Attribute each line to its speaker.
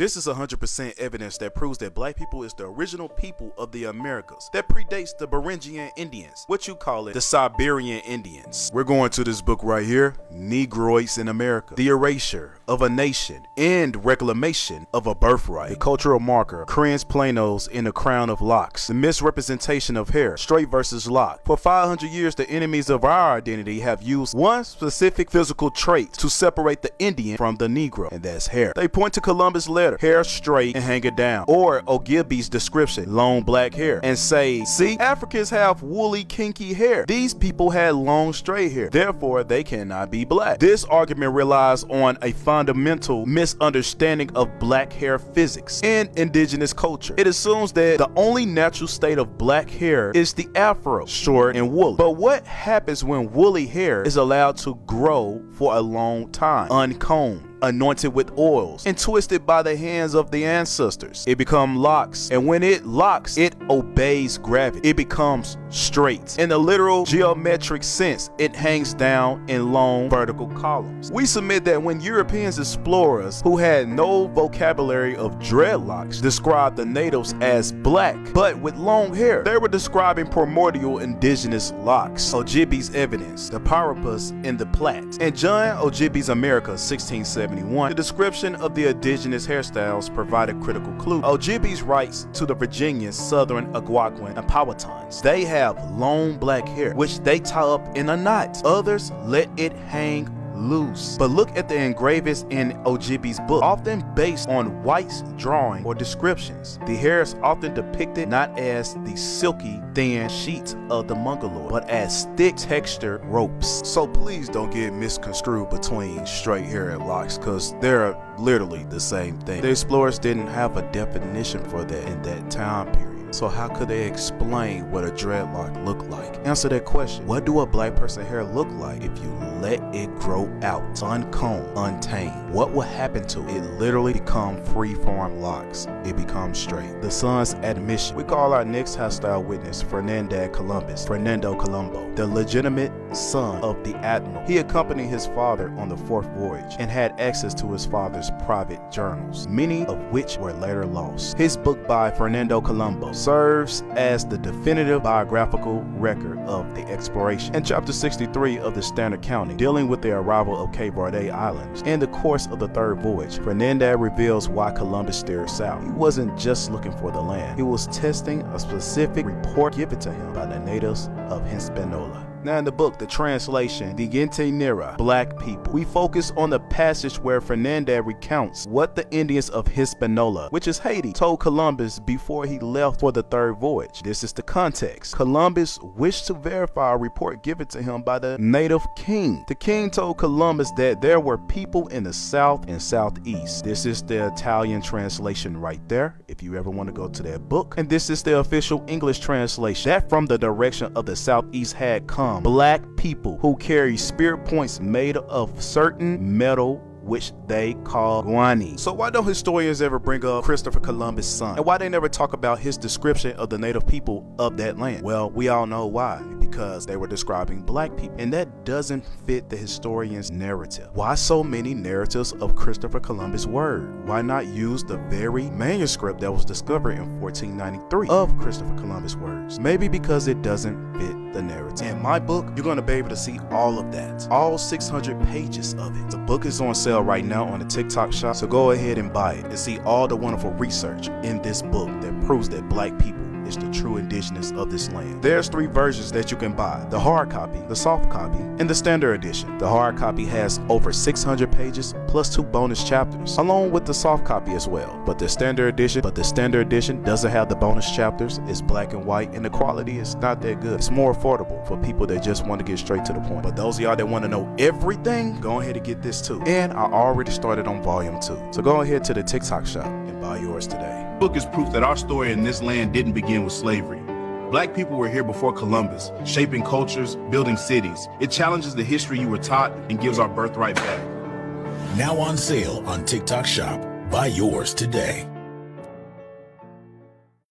Speaker 1: This is 100% evidence that proves that black people is the original people of the Americas that predates the Beringian Indians, what you call it, the Siberian Indians. We're going to this book right here, Negroids in America, the Erasure of a Nation and Reclamation of a Birthright, the cultural marker, Crayons Planos in the crown of locks, the misrepresentation of hair, straight versus lock. For 500 years, the enemies of our identity have used one specific physical trait to separate the Indian from the Negro, and that's hair. They point to Columbus' letter, hair straight and hang it down, or Ogilby's description, long black hair, and say, see, Africans have woolly kinky hair. These people had long straight hair, therefore they cannot be black. This argument relies on a fundamental misunderstanding of black hair physics and indigenous culture. It assumes that the only natural state of black hair is the afro, short and woolly. But what happens when woolly hair is allowed to grow for a long time, uncombed, anointed with oils, and twisted by the hands of the ancestors? It becomes locks, and when it locks, it obeys gravity. It becomes straight. In the literal geometric sense, it hangs down in long vertical columns. We submit that when Europeans explorers who had no vocabulary of dreadlocks described the natives as black but with long hair, they were describing primordial indigenous locks. Ogilby's evidence, the Parapus in the Platte, and John Ogilby's America 1670. The description of the indigenous hairstyles provided critical clue. Ogilby's writes to the Virginians, Southern Algonquin, and Powhatans. They have long black hair, which they tie up in a knot. Others let it hang loose. But look at the engravings in Ogilby's book, often based on White's drawing or descriptions. The hair is often depicted not as the silky, thin sheets of the mongoloid, but as thick textured ropes. So please don't get misconstrued between straight hair and locks, because they're literally the same thing. The explorers didn't have a definition for that in that time period. So how could they explain what a dreadlock looked like? Answer that question. What do a black person's hair look like if you let it grow out, uncombed, untamed? What will happen to it? It literally becomes free-form locks. It becomes straight. The son's admission. We call our next hostile witness Fernando Colombo, the legitimate son of the admiral. He accompanied his father on the fourth voyage and had access to his father's private journals, many of which were later lost. His book by Fernando Colombo serves as the definitive biographical record of the exploration. In chapter 63 of the Standard Counting, dealing with the arrival of Cape Verde Islands in the course of the third voyage, Fernando reveals why Columbus steered south. He wasn't just looking for the land. He was testing a specific report given to him by the natives of Hispaniola. Now in the book, the translation, the Gente Nera, Black People, we focus on the passage where Fernando recounts what the Indians of Hispaniola, which is Haiti, told Columbus before he left for the third voyage. This is the context. Columbus wished to verify a report given to him by the native king. The king told Columbus that there were people in the south and southeast. This is the Italian translation right there, if you ever want to go to that book. And this is the official English translation, that from the direction of the southeast had come black people who carry spirit points made of certain metal which they call guani. So why don't historians ever bring up Christopher Columbus' son? And why they never talk about his description of the native people of that land? Well, we all know why. Because they were describing black people. And that doesn't fit the historian's narrative. Why so many narratives of Christopher Columbus' word? Why not use the very manuscript that was discovered in 1493 of Christopher Columbus' words? Maybe because it doesn't fit the narrative. In my book, you're going to be able to see all of that. All 600 pages of it. The book is on sale right now on the TikTok shop, so go ahead and buy it and see all the wonderful research in this book that proves that black people is the true indigenous of this land. There's 3 versions that you can buy: the hard copy, the soft copy, and the standard edition. The hard copy has over 600 pages plus 2 bonus chapters, along with the soft copy as well. But the standard edition doesn't have the bonus chapters. It's black and white, and the quality is not that good. It's more affordable for people that just want to get straight to the point. But those of y'all that want to know everything, go ahead and get this too. And I already started on volume 2. So go ahead to the TikTok shop and buy yours today.
Speaker 2: The book is proof that our story in this land didn't begin with slavery. Black people were here before Columbus, shaping cultures, building cities. It challenges the history you were taught and gives our birthright back.
Speaker 3: Now on sale on TikTok shop. Buy yours today.